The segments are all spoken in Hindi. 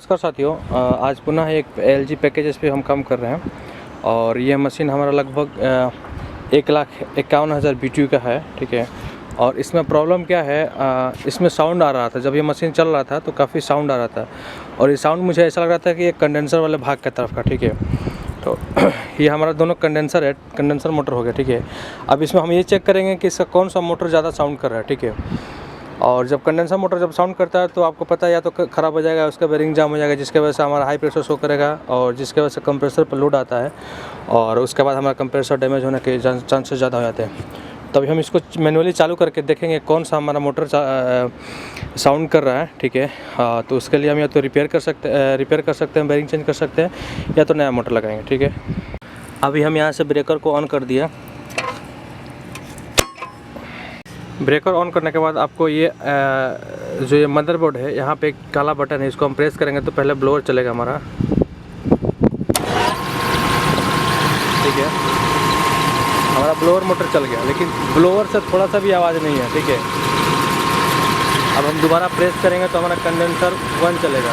नमस्कार साथियों, आज पुनः एक LG पैकेजेस पे हम काम कर रहे हैं और ये मशीन हमारा लगभग 1,51,000 BTU का है। ठीक है, और इसमें प्रॉब्लम क्या है, इसमें साउंड आ रहा था। जब ये मशीन चल रहा था तो काफ़ी साउंड आ रहा था और ये साउंड मुझे ऐसा लग रहा था कि ये कंडेंसर वाले भाग की तरफ का। ठीक है, तो ये हमारा दोनों कंडेंसर है, कंडेंसर मोटर हो गया। ठीक है, अब इसमें हम ये चेक करेंगे कि इसका कौन सा मोटर ज़्यादा साउंड कर रहा है। ठीक है, और जब कंडेंसर मोटर जब साउंड करता है तो आपको पता है या तो ख़राब हो जाएगा, उसका बेरिंग जाम हो जाएगा, जिसकी वजह से हमारा हाई प्रेशर शो करेगा और जिसकी वजह से कंप्रेसर पर लोड आता है और उसके बाद हमारा कंप्रेसर डैमेज होने के चांसेस ज़्यादा हो जाते हैं। तो अभी हम इसको मैनुअली चालू करके देखेंगे कौन सा हमारा मोटर साउंड कर रहा है। ठीक है, तो उसके लिए हम या तो रिपेयर कर सकते हैं, बेरिंग चेंज कर सकते हैं या तो नया मोटर लगाएंगे। ठीक है, अभी हम यहाँ से ब्रेकर को ऑन कर दिया। ब्रेकर ऑन करने के बाद आपको ये जो ये मदरबोर्ड है, यहाँ पे एक काला बटन है, इसको हम प्रेस करेंगे तो पहले ब्लोअर चलेगा हमारा। ठीक है, हमारा ब्लोअर मोटर चल गया, लेकिन ब्लोअर से थोड़ा सा भी आवाज़ नहीं है। ठीक है, अब हम दोबारा प्रेस करेंगे तो हमारा कंडेंसर 1 चलेगा।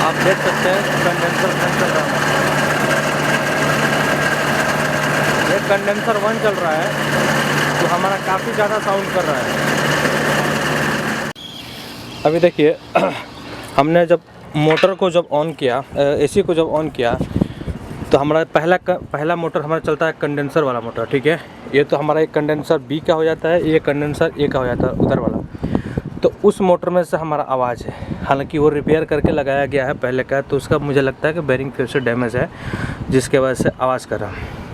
आप देख सकते हैं कंडेंसर 1 चल रहा है। ये कंडेंसर 1 चल रहा है तो हमारा काफ़ी ज़्यादा साउंड कर रहा है। अभी देखिए हमने जब मोटर को जब ऑन किया, AC को जब ऑन किया तो हमारा पहला मोटर हमारा चलता है कंडेंसर वाला मोटर। ठीक है, ये तो हमारा एक कंडेंसर B का हो जाता है, ये कंडेंसर A का हो जाता है उधर वाला। तो उस मोटर में से हमारा आवाज़ है, हालांकि वो रिपेयर करके लगाया गया है पहले का, तो उसका मुझे लगता है कि बेरिंग फिर से डैमेज है जिसके वजह से आवाज़ कर रहा है।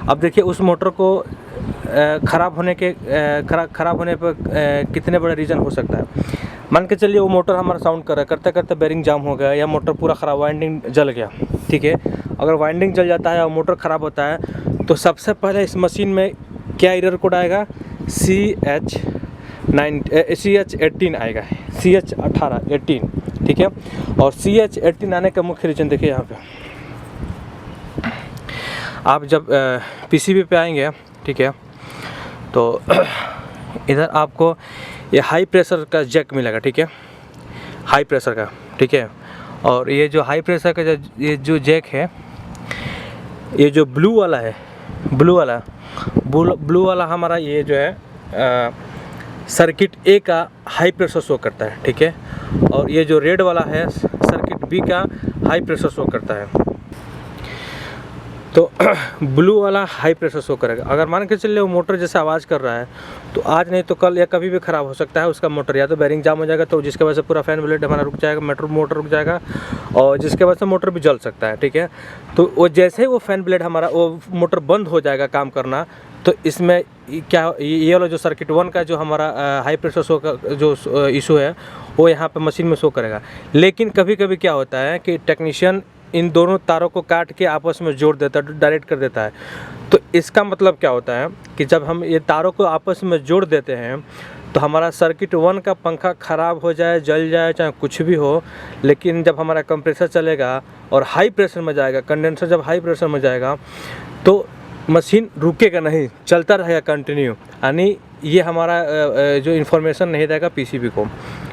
अब देखिए उस मोटर को ख़राब होने पर कितने बड़े रीज़न हो सकता है। मान के चलिए वो मोटर हमारा साउंड कर रहा है, करते करते बेरिंग जाम हो गया या मोटर पूरा ख़राब, वाइंडिंग जल गया। ठीक है, अगर वाइंडिंग जल जाता है और मोटर ख़राब होता है तो सबसे पहले इस मशीन में क्या एरर कोड आएगा, CH18 आएगा, CH18। ठीक है, और CH18 आने का मुख्य रीज़न देखिए यहाँ पे आप जब PCB पे आएंगे। ठीक है, तो इधर आपको ये हाई प्रेशर का जैक मिलेगा। ठीक है, हाई प्रेशर का। ठीक है, और ये जो हाई प्रेशर का ये जो जैक है, ये जो ब्लू वाला हमारा ये जो है सर्किट A का हाई प्रेशर शो करता है। ठीक है, और ये जो रेड वाला है सर्किट B का हाई प्रेशर शो करता है। तो ब्लू वाला हाई प्रेशर शो करेगा। अगर मान के चलिए वो मोटर जैसे आवाज़ कर रहा है तो आज नहीं तो कल या कभी भी ख़राब हो सकता है उसका मोटर, या तो बेरिंग जाम हो जाएगा तो जिसके वजह से पूरा फैन ब्लेड हमारा रुक जाएगा, मोटर रुक जाएगा और जिसके वजह से मोटर भी जल सकता है। ठीक है, तो वो जैसे ही वो फैन ब्लेड हमारा वो मोटर बंद हो जाएगा काम करना, तो इसमें क्या ये वाला जो सर्किट 1 का जो हमारा हाई प्रेशर शो का जो इशू है वो यहाँ पे मशीन में शो करेगा। लेकिन कभी कभी क्या होता है कि टेक्नीशियन इन दोनों तारों को काट के आपस में जोड़ देता है, डायरेक्ट कर देता है। तो इसका मतलब क्या होता है कि जब हम ये तारों को आपस में जोड़ देते हैं तो हमारा सर्किट 1 का पंखा ख़राब हो जाए, जल जाए, चाहे कुछ भी हो, लेकिन जब हमारा कंप्रेसर चलेगा और हाई प्रेशर में जाएगा, कंडेंसर जब हाई प्रेशर में जाएगा तो मशीन रुकेगा नहीं, चलता रहेगा कंटिन्यू। यानी ये हमारा जो इन्फॉर्मेशन नहीं देगा PCB को,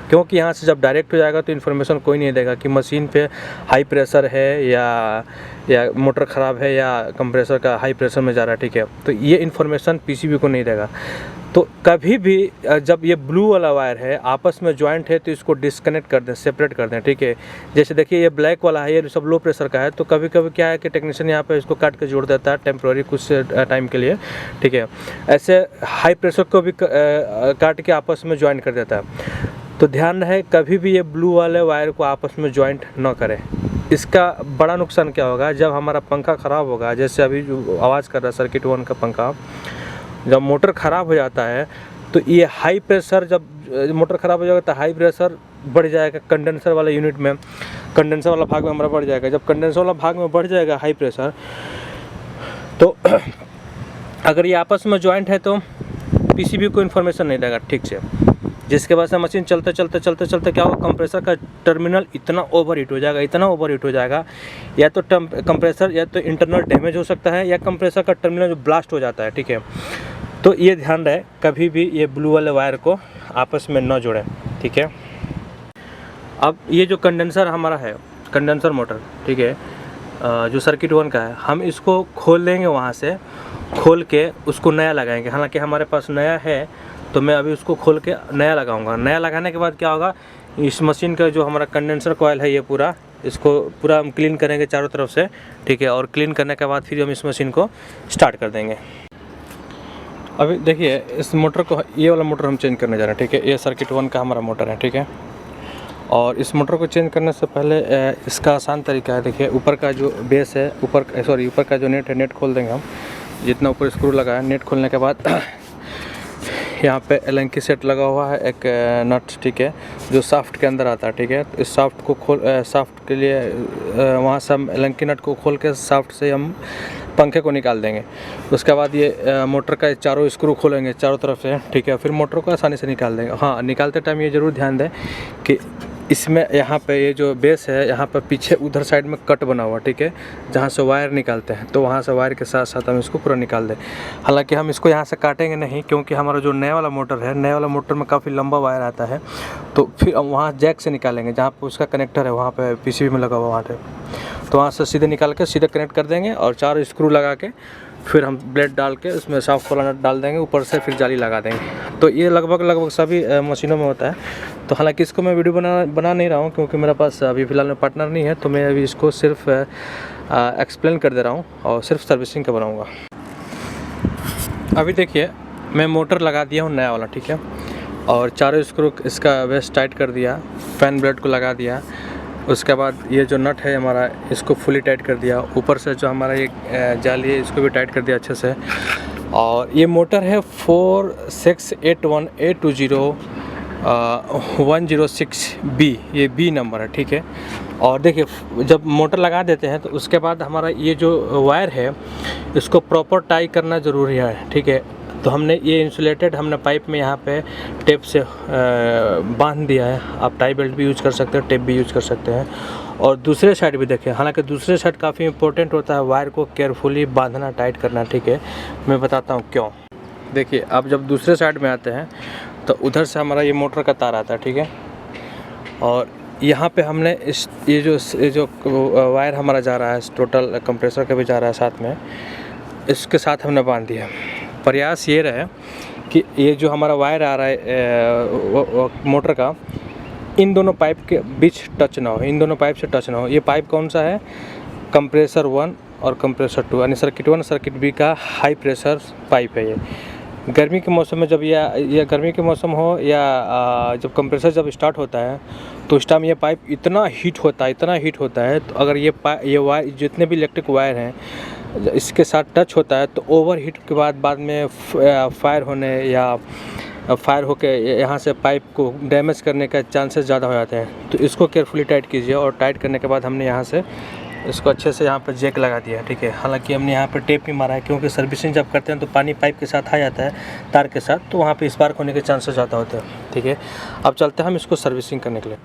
क्योंकि यहाँ से जब डायरेक्ट हो जाएगा तो इन्फॉर्मेशन कोई नहीं देगा कि मशीन पे हाई प्रेशर है या मोटर ख़राब है या कंप्रेसर का हाई प्रेशर में जा रहा है। ठीक है, तो ये इन्फॉर्मेशन PCB को नहीं देगा। तो कभी भी जब ये ब्लू वाला वायर है आपस में ज्वाइंट है तो इसको डिस्कनेक्ट कर दें, सेपरेट कर दें। ठीक है, जैसे देखिए ये ब्लैक वाला है, ये सब लो प्रेशर का है, तो कभी कभी क्या है कि टेक्नीशियन यहाँ पे इसको काट के जोड़ देता है टेम्प्रोरी कुछ टाइम के लिए। ठीक है, ऐसे हाई प्रेशर को भी काट के आपस में ज्वाइंट कर देता है। तो ध्यान रहे कभी भी ये ब्लू वाले वायर को आपस में ज्वाइंट न करें। इसका बड़ा नुकसान क्या होगा, जब हमारा पंखा ख़राब होगा, जैसे अभी जो आवाज़ कर रहा है सर्किट 1 का पंखा, जब मोटर ख़राब हो जाता है तो ये हाई प्रेशर, जब मोटर ख़राब हो जाएगा तो हाई प्रेशर बढ़ जाएगा कंडेंसर वाले यूनिट में, कंडेंसर वाला भाग में हमारा बढ़ जाएगा। जब कंडेंसर वाला भाग में बढ़ जाएगा हाई प्रेशर, तो अगर ये आपस में ज्वाइंट है तो PCB को इन्फॉर्मेशन नहीं देगा ठीक से, जिसके वजह से मशीन चलते क्या होगा, कंप्रेसर का टर्मिनल इतना ओवर हीट हो जाएगा, या तो कंप्रेसर या तो इंटरनल डैमेज हो सकता है या कंप्रेसर का टर्मिनल जो ब्लास्ट हो जाता है। ठीक है, तो ये ध्यान रहे कभी भी ये ब्लू वाले वायर को आपस में न जोड़ें, ठीक है। अब ये जो कंडेंसर हमारा है, कंडेंसर मोटर, ठीक है, जो सर्किट 1 का है, हम इसको खोल लेंगे, वहाँ से खोल के उसको नया लगाएंगे। हालांकि हमारे पास नया है तो मैं अभी उसको खोल के नया लगाऊंगा। नया लगाने के बाद क्या होगा, इस मशीन का जो हमारा कंडेंसर कॉइल है ये पूरा, इसको पूरा हम क्लीन करेंगे चारों तरफ से, ठीक है। और क्लीन करने के बाद फिर हम इस मशीन को स्टार्ट कर देंगे। अभी देखिए इस मोटर को, ये वाला मोटर हम चेंज करने जा रहे हैं, ठीक है। ये सर्किट 1 का हमारा मोटर है, ठीक है। और इस मोटर को चेंज करने से पहले इसका आसान तरीका है। देखिए ऊपर का जो बेस है, ऊपर का जो नेट है, नेट खोल देंगे हम। जितना ऊपर स्क्रू लगा है, नेट खोलने के बाद यहाँ पे एलन की सेट लगा हुआ है, एक नट, ठीक है, जो शाफ्ट के अंदर आता है, ठीक है। तो इस शाफ्ट को शाफ्ट के लिए वहाँ से हम एलन की नट को खोल के शाफ्ट से हम पंखे को निकाल देंगे। उसके बाद ये मोटर का चारों स्क्रू खोलेंगे चारों तरफ से, ठीक है। फिर मोटर को आसानी से निकाल देंगे। हाँ, निकालते टाइम ये ज़रूर ध्यान दें कि इसमें यहाँ पे ये जो बेस है, यहाँ पे पीछे उधर साइड में कट बना हुआ, ठीक है, जहाँ से वायर निकालते हैं, तो वहाँ से वायर के साथ साथ हम इसको पूरा निकाल दें। हालांकि हम इसको यहाँ से काटेंगे नहीं, क्योंकि हमारा जो नया वाला मोटर है, नया वाला मोटर में काफ़ी लंबा वायर आता है, तो फिर हम वहाँ जैक से निकालेंगे, जहाँ पर उसका कनेक्टर है, वहाँ पर PCB में लगा हुआ वहाँ पर, तो वहाँ से सीधे निकाल के सीधे कनेक्ट कर देंगे। और 4 स्क्रू लगा के फिर हम ब्लेड डाल के उसमें शाफ्ट वाला नट डाल देंगे, ऊपर से फिर जाली लगा देंगे। तो ये लगभग सभी मशीनों में होता है। तो हालांकि इसको मैं वीडियो बना नहीं रहा हूँ, क्योंकि मेरे पास अभी फ़िलहाल में पार्टनर नहीं है, तो मैं अभी इसको सिर्फ एक्सप्लेन कर दे रहा हूँ और सिर्फ सर्विसिंग का बनाऊँगा। अभी देखिए मैं मोटर लगा दिया हूँ नया वाला, ठीक है, और 4 स्क्रू इसका वेस्ट टाइट कर दिया, फैन ब्लेड को लगा दिया। उसके बाद ये जो नट है हमारा, इसको फुली टाइट कर दिया। ऊपर से जो हमारा ये जाली है, इसको भी टाइट कर दिया अच्छे से। और ये मोटर है 4681820 ये बी नंबर है, ठीक है। और देखिए जब मोटर लगा देते हैं तो उसके बाद हमारा ये जो वायर है, इसको प्रॉपर टाई करना ज़रूरी है, ठीक है। तो हमने ये इंसुलेटेड हमने पाइप में यहाँ पे टेप से बांध दिया है। आप टाई बेल्ट भी यूज़ कर सकते हैं, टेप भी यूज़ कर सकते हैं। और दूसरे साइड भी देखिए, हालांकि दूसरे साइड काफ़ी इंपॉर्टेंट होता है, वायर को केयरफुली बांधना, टाइट करना, ठीक है। मैं बताता हूँ क्यों। देखिए अब जब दूसरे साइड में आते हैं तो उधर से हमारा ये मोटर का तार आता है, ठीक है। और यहाँ पे हमने ये जो वायर हमारा जा रहा है, टोटल कंप्रेसर का भी जा रहा है साथ में, इसके साथ हमने बांध दिया। प्रयास ये रहे कि ये जो हमारा वायर आ रहा है मोटर का, इन दोनों पाइप के बीच टच ना हो, इन दोनों पाइप से टच ना हो। ये पाइप कौन सा है, कंप्रेसर 1 और कंप्रेसर 2, यानी सर्किट 1 सर्किट बी का हाई प्रेशर पाइप है ये। गर्मी के मौसम में जब ये गर्मी के मौसम हो या जब कंप्रेसर जब स्टार्ट होता है, तो उस टाइम ये पाइप इतना हीट होता है, तो अगर ये वायर, जितने भी इलेक्ट्रिक वायर हैं, इसके साथ टच होता है, तो ओवर हीट के बाद में फायर होने या फायर होके यहाँ से पाइप को डैमेज करने का चांसेस ज़्यादा हो जाते हैं। तो इसको केयरफुली टाइट कीजिए। और टाइट करने के बाद हमने यहाँ से इसको अच्छे से यहाँ पर जैक लगा दिया है, ठीक है। हालांकि हमने यहाँ पर टेप भी मारा है, क्योंकि सर्विसिंग जब करते हैं तो पानी पाइप के साथ आ जाता है, तार के साथ, तो वहाँ पे स्पार्क होने के चांसेस ज़्यादा होते हैं, ठीक है। अब चलते हैं हम इसको सर्विसिंग करने के लिए।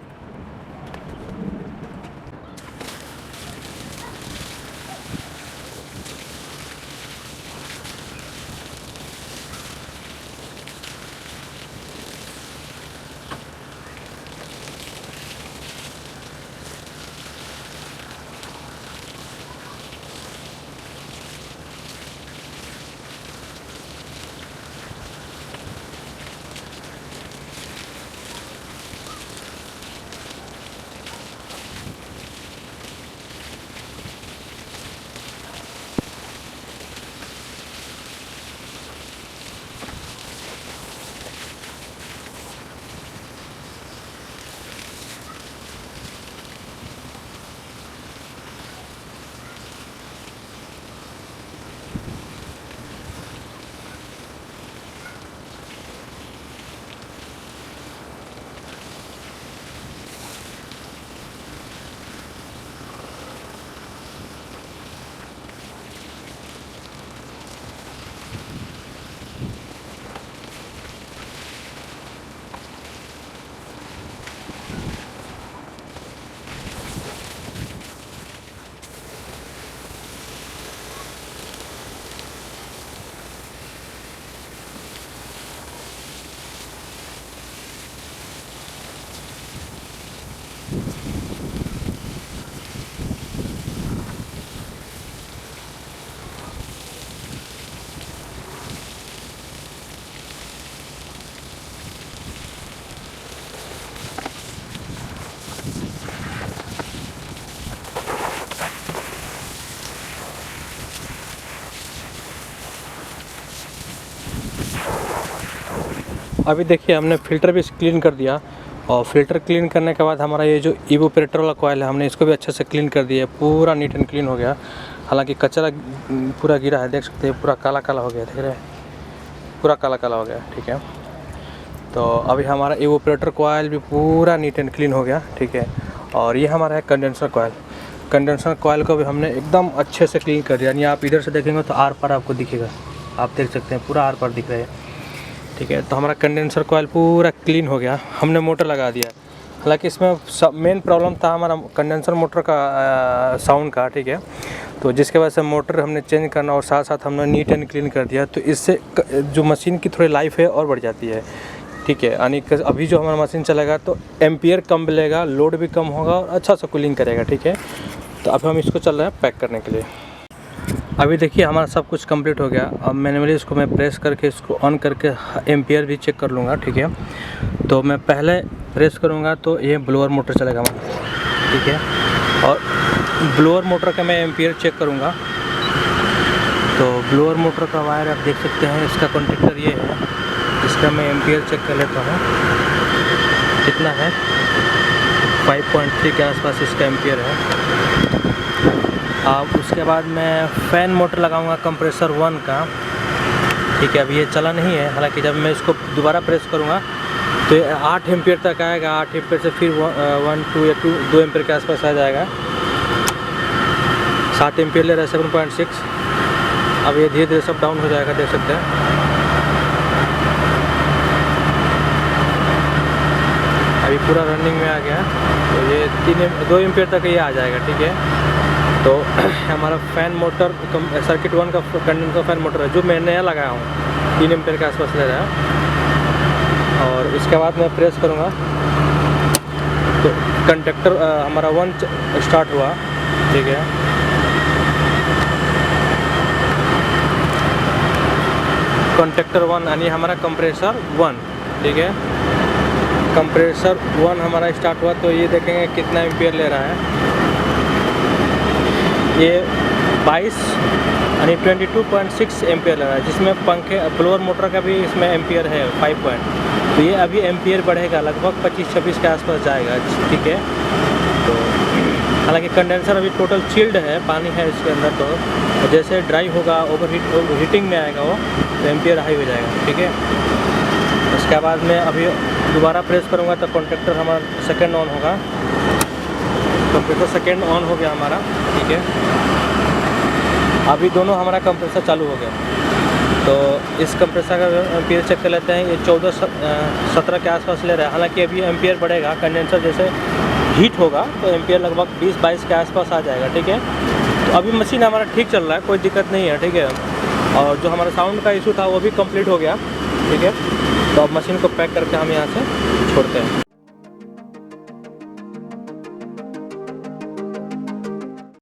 अभी देखिए हमने फ़िल्टर भी क्लीन कर दिया, और फ़िल्टर क्लीन करने के बाद हमारा ये जो इवोपरेटर वाला कॉयल है हमने इसको भी अच्छे से क्लीन कर दिया, पूरा नीट एंड क्लीन हो गया। हालांकि कचरा पूरा गिरा है, देख सकते हैं पूरा काला काला हो गया, देख रहे हैं पूरा काला काला हो गया, ठीक है। तो अभी हमारा इवोपरेटर कॉयल भी पूरा नीट एंड क्लीन हो गया, ठीक है। और ये हमारा है कंडेंसर कॉयल। कंडेंसर कॉयल को भी हमने एकदम अच्छे से क्लीन कर दिया, यानी आप इधर से देखेंगे तो आर पार आपको दिखेगा, आप देख सकते हैं पूरा आर पार दिख रहा है, ठीक है। तो हमारा कंडेंसर कॉयल पूरा क्लीन हो गया, हमने मोटर लगा दिया। हालांकि इसमें मेन प्रॉब्लम था हमारा कंडेंसर मोटर का साउंड का, ठीक है। तो जिसके वजह से मोटर हमने चेंज करना और साथ साथ हमने नीट एंड क्लीन कर दिया, तो इससे जो मशीन की थोड़ी लाइफ है और बढ़ जाती है, ठीक है। यानी अभी जो हमारा मशीन चलेगा तो एम्पियर कम मिलेगा, लोड भी कम होगा और अच्छा सा कूलिंग करेगा, ठीक है। तो अब हम इसको चल रहे हैं पैक करने के लिए। अभी देखिए हमारा सब कुछ कंप्लीट हो गया। अब मैन्युअली इसको मैं प्रेस करके इसको ऑन करके एम्पियर भी चेक कर लूँगा, ठीक है। तो मैं पहले प्रेस करूँगा तो ये ब्लोअर मोटर चलेगा हमारा, ठीक है। और ब्लोअर मोटर का मैं एम्पियर चेक करूँगा। तो ब्लोअर मोटर का वायर आप देख सकते हैं, इसका कॉन्टेक्टर ये है, इसका मैं एम्पियर चेक कर लेता हूँ कितना है, 5.3 के आसपास इसका एम्पियर है। अब उसके बाद मैं फ़ैन मोटर लगाऊंगा कंप्रेसर 1 का, ठीक है। अभी ये चला नहीं है, हालांकि जब मैं इसको दोबारा प्रेस करूंगा तो ये 8 एम्पियर तक आएगा। 8 एम्पियर से फिर 2 एम्पियर के आसपास आ जाएगा। 7 एम्पियर ले रहा है, 7.6। अब ये धीरे धीरे सब डाउन हो जाएगा, देख सकते हैं। अभी पूरा रनिंग में आ गया, तो ये 2 एम्पियर तक ये आ जाएगा, ठीक है। तो हमारा फ़ैन मोटर सर्किट 1 का कंडेंसर फ़ैन मोटर है, जो मैं नया लगाया हूँ, 3 एम्पियर के आसपास ले रहा है। और इसके बाद मैं प्रेस करूँगा तो कंडक्टर हमारा 1 स्टार्ट हुआ, ठीक है। कंडक्टर 1 यानी हमारा कंप्रेसर 1, ठीक है। कंप्रेसर 1 हमारा स्टार्ट हुआ, तो ये देखेंगे कितना एम्पियर ले रहा है। ये 22 यानी 22.6 एम्पियर ले रहा है, जिसमें पंखे ब्लोअर मोटर का भी इसमें एम्पियर है 5 पॉइंट। तो ये अभी एम्पियर बढ़ेगा, लगभग 25-26 के आसपास जाएगा, ठीक है। तो हालांकि कंडेंसर अभी टोटल चिल्ड है, पानी है इसके अंदर। तो जैसे ड्राई होगा, हीटिंग में आएगा वो, तो एम्पियर हाई हो जाएगा, ठीक है। उसके बाद में अभी दोबारा प्रेस करूँगा तो कॉन्टेक्टर हमारा सेकेंड ऑन होगा। कंप्रेसर सेकेंड ऑन हो गया हमारा, ठीक है। अभी दोनों हमारा कंप्रेसर चालू हो गया। तो इस कंप्रेसर का एम्पियर चेक कर लेते हैं। ये 14-17 के आसपास ले रहा है। हालांकि अभी एम्पियर बढ़ेगा, कंडेंसर जैसे हीट होगा तो एम्पियर लगभग 20-22 के आसपास आ जाएगा, ठीक है। तो अभी मशीन हमारा ठीक चल रहा है, कोई दिक्कत नहीं है, ठीक है। और जो हमारा साउंड का इशू था वो भी कंप्लीट हो गया, ठीक है। तो अब मशीन को पैक करके हम यहाँ से छोड़ते हैं।